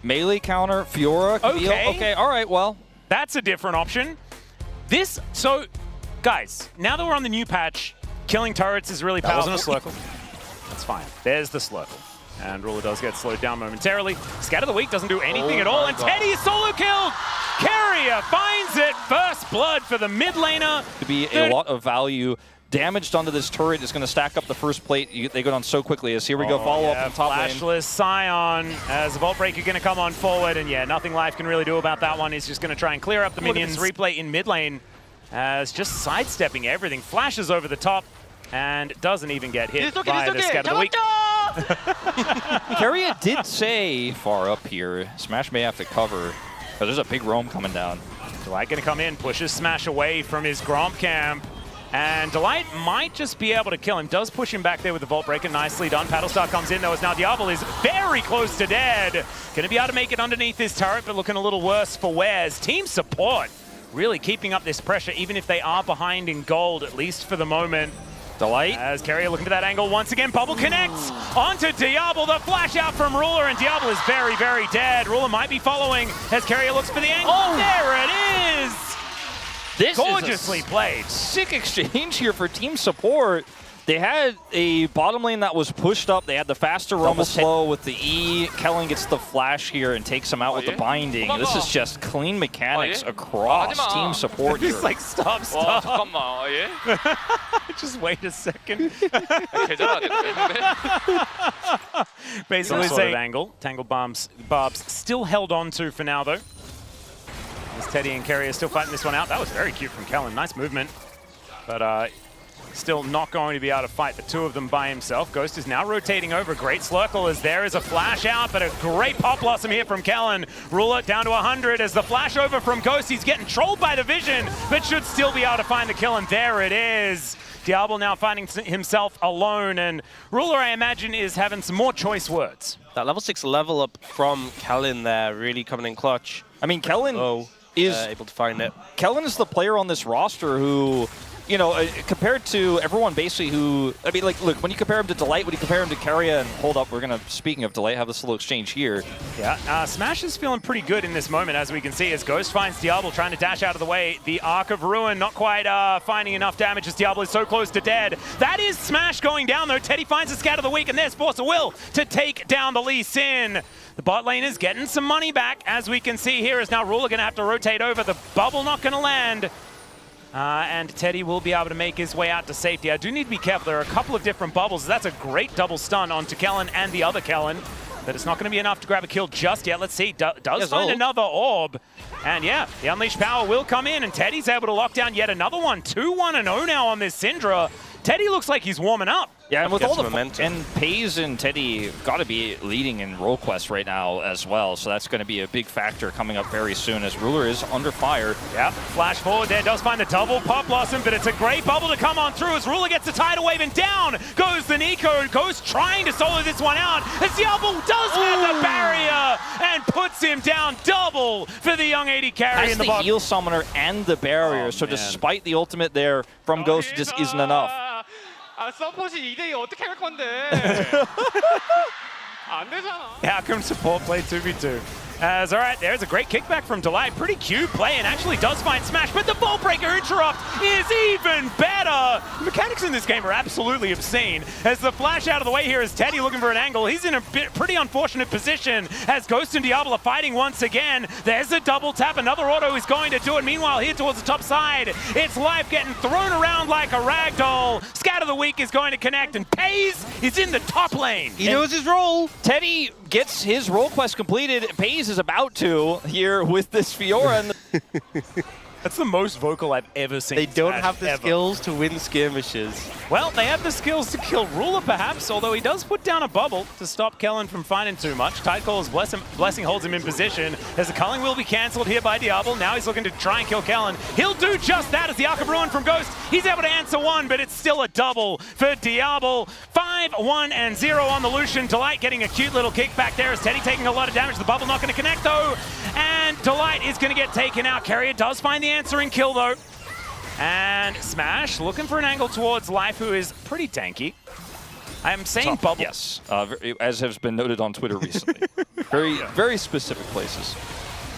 Melee counter, Fiora, Camille. Okay, all right, well. That's a different option. So, guys, now that we're on the new patch, killing turrets is really powerful. That wasn't a Slurkle. That's fine. There's the Slurkle. And Ruler does get slowed down momentarily. Scatter the Weak doesn't do anything at all, and Teddy is solo killed! Carrier finds it! First blood for the mid laner. To be a lot of value. Damaged onto this turret is going to stack up the first plate. They go down so quickly as here we go, follow up on top lane. Flashless Scion as the Vault Breaker going to come on forward, and yeah, nothing Life can really do about that one. He's just going to try and clear up the minions. Replay in mid lane as just sidestepping everything. Flashes over the top and doesn't even get hit by the Scatter the Weak. Carrier did say far up here, Smash may have to cover, but there's a big roam coming down. Delight going to come in, pushes Smash away from his Gromp camp. And Delight might just be able to kill him. Does push him back there with the Vault Breaker. Nicely done. Paddlestar comes in though as now Diablo is very close to dead. Going to be able to make it underneath this turret, but looking a little worse for wears. Team support really keeping up this pressure, even if they are behind in gold, at least for the moment. Delight. As Carrier looking for that angle once again. Bubble connects onto Diablo. The flash out from Ruler, and Diablo is very, very dead. Ruler might be following as Carrier looks for the angle. Oh, there it is! This gorgeously is played. Sick exchange here for team support. They had a bottom lane that was pushed up. They had the faster rumble slow with the E. Kellen gets the flash here and takes him out with the binding. This is just clean mechanics across team support here. He's like, stop. Just wait a second. Basically sort of angle. Tangle Barbs still held on to for now though. As Teddy and Carrier still fighting this one out. That was very cute from Kellen. Nice movement. But still not going to be able to fight the two of them by himself. Ghost is now rotating over. Great Slurkle as there is a flash out, but a great Pop Blossom here from Kellen. Ruler down to 100 as the flash over from Ghost. He's getting trolled by the vision, but should still be able to find the kill, and there it is. Diablo now finding himself alone, and Ruler, I imagine, is having some more choice words. That level 6 level up from Kellen there, really coming in clutch. I mean, Kellen is able to find it. Kellen is the player on this roster who, you know, compared to everyone basically who, I mean, like, look, when you compare him to Delight, when you compare him to Carrier, and hold up, we're going to, speaking of Delight, have this little exchange here. Yeah, Smash is feeling pretty good in this moment, as we can see, as Ghost finds Diablo trying to dash out of the way. The Arc of Ruin not quite finding enough damage as Diablo is so close to dead. That is Smash going down, though. Teddy finds the Scatter the Weak, and there's Force of Will to take down the Lee Sin. The bot lane is getting some money back, as we can see here, as now Ruler going to have to rotate over. The bubble not going to land. And Teddy will be able to make his way out to safety. I do need to be careful. There are a couple of different bubbles. That's a great double stun onto Kellen and the other Kellen. But it's not going to be enough to grab a kill just yet. Let's see. Does find another orb. And yeah, the Unleashed Power will come in, and Teddy's able to lock down yet another one. 2-1-0 now on this Syndra. Teddy looks like he's warming up. Yeah, and with all the momentum. And Paze and Teddy got to be leading in role quests right now as well, so that's going to be a big factor coming up very soon as Ruler is under fire. Yeah, flash forward there, does find the double Pop Blossom, but it's a great bubble to come on through as Ruler gets the tidal wave, and down goes the Nico. Ghost trying to solo this one out as Diablo does have the barrier and puts him down. Double for the young 80 carry in the bottom. The Eel Summoner and the barrier, so despite the ultimate there from Ghost, it just isn't enough. 서폿이 2대2 어떻게 할 건데? 안 되잖아. How come support play 2v2? As, all right, there's a great kickback from Delight. Pretty cute play, and actually does find Smash, but the Vault Breaker interrupt is even better. The mechanics in this game are absolutely obscene. As the flash out of the way here is Teddy looking for an angle. He's in a pretty unfortunate position as Ghost and Diablo are fighting once again. There's a double tap. Another auto is going to do it. Meanwhile, here towards the top side, it's Life getting thrown around like a rag doll. Scatter the Weak is going to connect, and Paze is in the top lane. He knows his role. Teddy gets his role quest completed. Paze is about to here with this Fiora. That's the most vocal I've ever seen. They don't have the skills to win skirmishes. Well, they have the skills to kill Ruler, perhaps, although he does put down a bubble to stop Kellen from finding too much. Tidecall's Blessing holds him in position, as the culling will be cancelled here by Diablo. Now he's looking to try and kill Kellen. He'll do just that as the Arc of Ruin from Ghost. He's able to answer one, but it's still a double for Diablo. 5-1-0 on the Lucian. Delight getting a cute little kickback there as Teddy taking a lot of damage. The bubble not going to connect, though. And Delight is going to get taken out. Carrier does find the answering kill, though. And Smash looking for an angle towards Life, who is pretty tanky. I'm saying bubble. Yes, as has been noted on Twitter recently. Very specific places.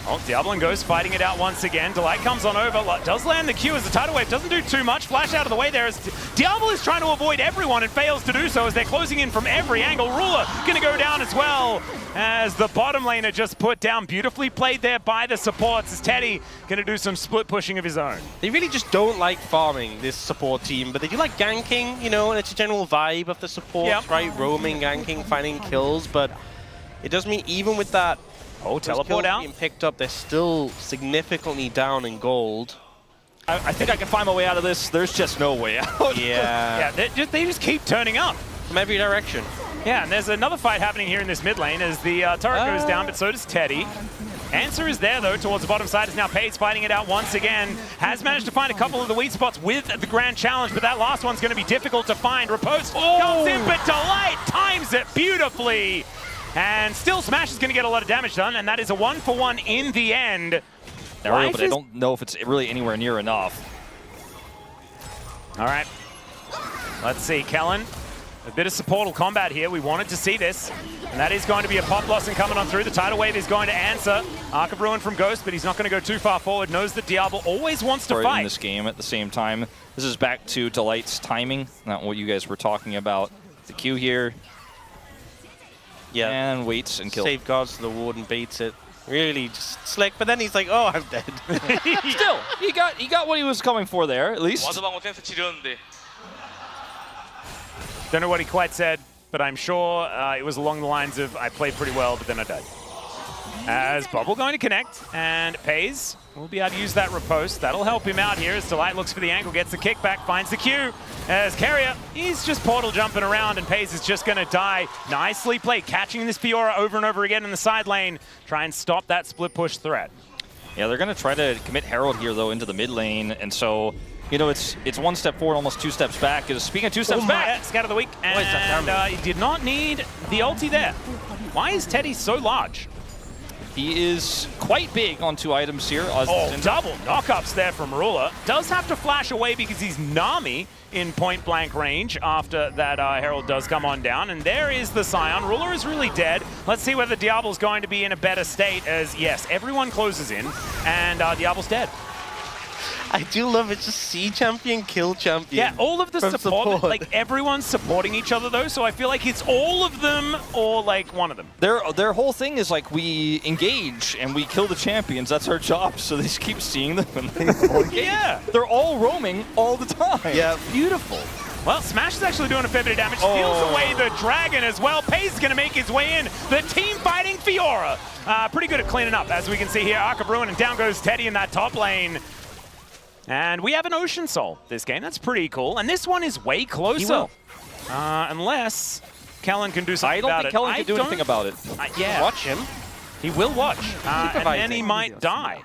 Oh, Diablo and Ghost fighting it out once again. Delight comes on over, does land the Q as the tidal wave doesn't do too much. Flash out of the way there as Diablo is trying to avoid everyone and fails to do so as they're closing in from every angle. Ruler going to go down as well as the bottom laner just put down. Beautifully played there by the supports as Teddy going to do some split pushing of his own. They really just don't like farming, this support team, but they do like ganking, you know, and it's a general vibe of the supports, right? Roaming, ganking, finding kills, but it does mean even with that, teleport out. Being picked up, they're still significantly down in gold. I think I can find my way out of this. There's just no way out. Yeah, they just keep turning up. From every direction. Yeah, and there's another fight happening here in this mid lane as the turret goes down, but so does Teddy. Answer is there, though, towards the bottom side. Is now Paige fighting it out once again. Has managed to find a couple of the weak spots with the Grand Challenge, but that last one's going to be difficult to find. Repose comes in, but Delight times it beautifully. And still, Smash is going to get a lot of damage done, and that is a 1-for-1 in the end. But I don't know if it's really anywhere near enough. All right. Let's see, Kellen. A bit of supportal combat here. We wanted to see this. And that is going to be a pop blossom coming on through. The tidal wave is going to answer. Arc of Ruin from Ghost, but he's not going to go too far forward. Knows that Diablo always wants to fight. In this game at the same time. This is back to Delight's timing, not what you guys were talking about. The Q here. Yeah. And waits and kills. Safeguards the ward and baits it. Really just slick, but then he's like, oh, I'm dead. Still, he got what he was coming for there, at least. Don't know what he quite said, but I'm sure it was along the lines of, I played pretty well, but then I died. As Bubble going to connect, and Pays will be able to use that riposte. That'll help him out here as Delight looks for the angle, gets the kickback, finds the Q. As Carrier, he's just portal jumping around, and Pays is just going to die. Nicely played, catching this Fiora over and over again in the side lane. Try and stop that split push threat. Yeah, they're going to try to commit Herald here, though, into the mid lane, and so... You know, it's one step forward, almost two steps back. Speaking of two steps back, Scout of the week, and he did not need the ulti there. Why is Teddy so large? He is quite big on two items here. Double knockups there from Ruler. Does have to flash away because he's Nami in point blank range after that Herald does come on down. And there is the Scion. Ruler is really dead. Let's see whether Diablo's going to be in a better state as, yes, everyone closes in and Diablo's dead. I do love it. Just see champion, kill champion. Yeah, all of the support, like everyone's supporting each other though, so I feel like it's all of them or like one of them. Their whole thing is like we engage and we kill the champions. That's our job. So they just keep seeing them and they all engage. Yeah, they're all roaming all the time. Yeah, beautiful. Well, Smash is actually doing a fair bit of damage. Steals away the dragon as well. Pays is going to make his way in. The team fighting Fiora. Pretty good at cleaning up, as we can see here. Arc of Ruin, and down goes Teddy in that top lane. And we have an Ocean Soul this game. That's pretty cool. And this one is way closer. Unless Kellen can do something about it. I don't think Kellen can do anything about it. Yeah. Watch him. He will watch. And then he might die.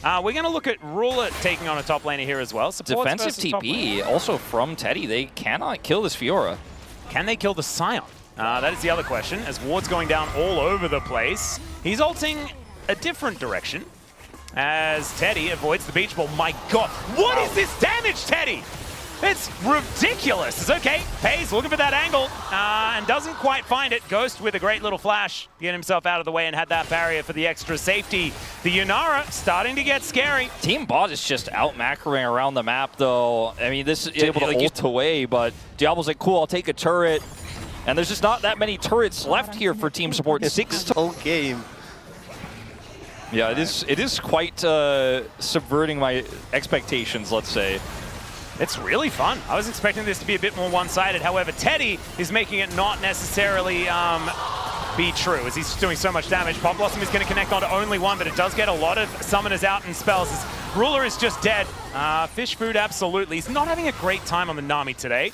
We're going to look at Ruler taking on a top laner here as well. Supports defensive TP also from Teddy. They cannot kill this Fiora. Can they kill the Scion? That is the other question, as Ward's going down all over the place. He's ulting a different direction as Teddy avoids the beach ball. My God, what is this damage, Teddy? It's ridiculous. It's okay. Pays looking for that angle and doesn't quite find it. Ghost with a great little flash, get himself out of the way and had that barrier for the extra safety. The Yunara starting to get scary. Team Bot is just out macroing around the map, though. I mean, this is able to ult away, but Diablo's like, cool, I'll take a turret. And there's just not that many turrets left here for team support. This whole game. Yeah, it is quite subverting my expectations, let's say. It's really fun. I was expecting this to be a bit more one-sided. However, Teddy is making it not necessarily be true, as he's doing so much damage. Pop Blossom is going to connect onto only one, but it does get a lot of summoners out and spells. Ruler is just dead. Fish food, absolutely. He's not having a great time on the Nami today.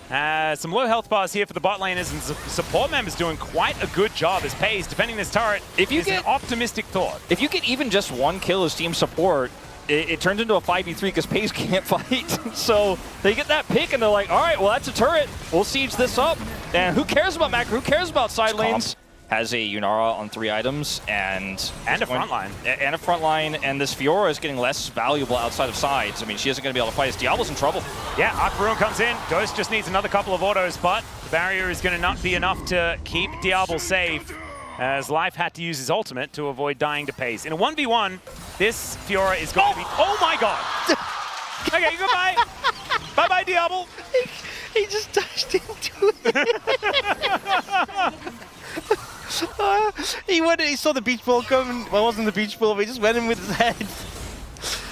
Some low health bars here for the bot laners, and support members doing quite a good job as Pays defending this turret. If you get an optimistic thought. If you get even just one kill as team support, it turns into a 5v3 because Pays can't fight. So they get that pick and they're like, all right, well, that's a turret. We'll siege this up. And who cares about macro? Who cares about side lanes? Has a Yunara on 3 items and a front line. And a front line, and this Fiora is getting less valuable outside of sides. I mean, she isn't going to be able to fight us. Diablo's in trouble. Yeah, Arc Ruin comes in. Ghost just needs another couple of autos, but Barrier is going to not be enough to keep Diablo safe, as Life had to use his ultimate to avoid dying to Pace. In a 1v1, this Fiora is going to be... Oh my god! Okay, goodbye! Bye-bye, Diablo! He just dashed into it. He saw the beach ball come. Well, it wasn't the beach ball, but he just went in with his head.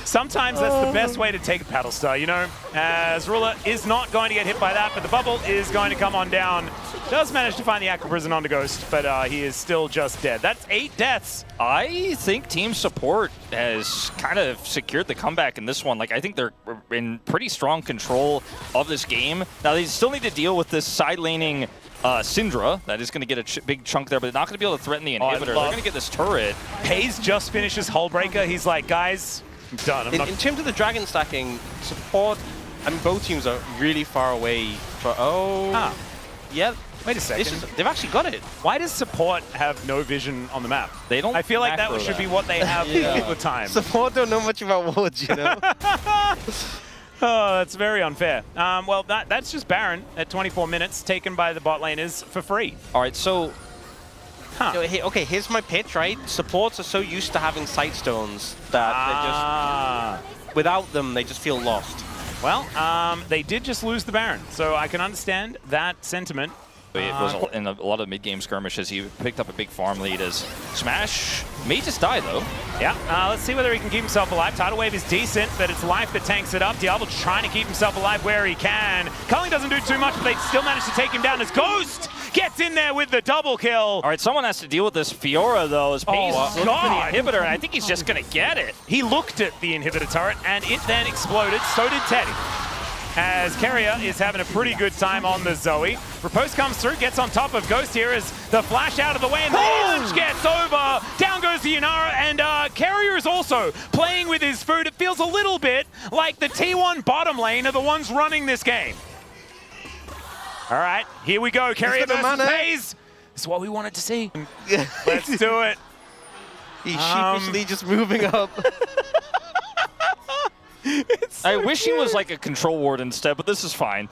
Sometimes that's the best way to take a paddle star, you know? As Ruler is not going to get hit by that, but the bubble is going to come on down. Does manage to find the Aqua Prison onto Ghost, but he is still just dead. That's 8 deaths. I think Team Support has kind of secured the comeback in this one. Like, I think they're in pretty strong control of this game. Now, they still need to deal with this side-laning Syndra. That is going to get a big chunk there, but they're not going to be able to threaten the inhibitor. They're going to get this turret. Hayes just finishes Hullbreaker. He's like, guys, I'm done. In terms of the dragon stacking, Support, I mean, both teams are really far away. Yeah. Wait a second. They've actually got it. Why does Support have no vision on the map? They don't. I feel like that should be what they have all the time. Support don't know much about wards, you know? Oh, that's very unfair. Well, that's just Baron at 24 minutes, taken by the bot laners for free. All right, so... Okay, here's my pitch, right? Supports are so used to having sight stones that they just... Without them, they just feel lost. Well, they did just lose the Baron, so I can understand that sentiment. It was in a lot of mid-game skirmishes. He picked up a big farm lead as Smash may just die, though. Yeah, let's see whether he can keep himself alive. Tidal Wave is decent, but it's Life that tanks it up. Diablo trying to keep himself alive where he can. Culling doesn't do too much, but they still manage to take him down as Ghost gets in there with the double kill. All right, someone has to deal with this Fiora, though, as Pace is looking for the inhibitor, and I think he's just going to get it. He looked at the inhibitor turret, and it then exploded. So did Teddy. As Carrier is having a pretty good time on the Zoe. Riposte comes through, gets on top of Ghost here as the flash out of the way, and the launch gets over. Down goes the Yanara, and Carrier is also playing with his food. It feels a little bit like the T1 bottom lane are the ones running this game. All right, here we go. Carrier versus Pace. This is what we wanted to see. Let's do it. He's sheepishly just moving up. I wish he was like a control ward instead, but this is fine.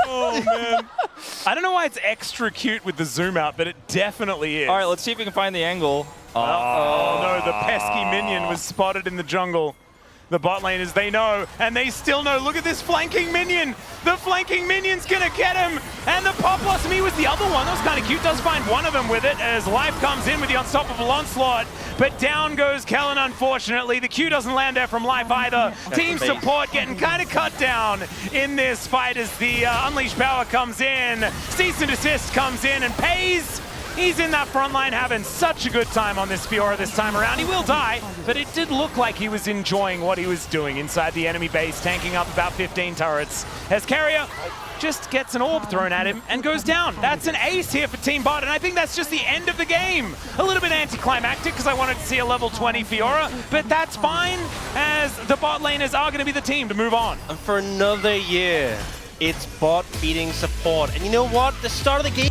Oh, man. I don't know why it's extra cute with the zoom out, but it definitely is. All right, let's see if we can find the angle. Oh, no, the pesky minion was spotted in the jungle. The bot laners, they know, and they still know. Look at this flanking minion. The flanking minion's going to get him. And the Pop Blossom, he was the other one. That was kind of cute. Does find one of them with it as Life comes in with the unstoppable onslaught. But down goes Kellen, unfortunately. The Q doesn't land there from Life either. Team Support getting kind of cut down in this fight as the Unleashed Power comes in. Cease and Desist comes in and pays. He's in that front line having such a good time on this Fiora this time around. He will die, but it did look like he was enjoying what he was doing inside the enemy base, tanking up about 15 turrets. As Carrier just gets an orb thrown at him and goes down. That's an ace here for Team Bot, and I think that's just the end of the game. A little bit anticlimactic because I wanted to see a level 20 Fiora, but that's fine as the bot laners are going to be the team to move on. And for another year, it's Bot beating Support. And you know what? The start of the game...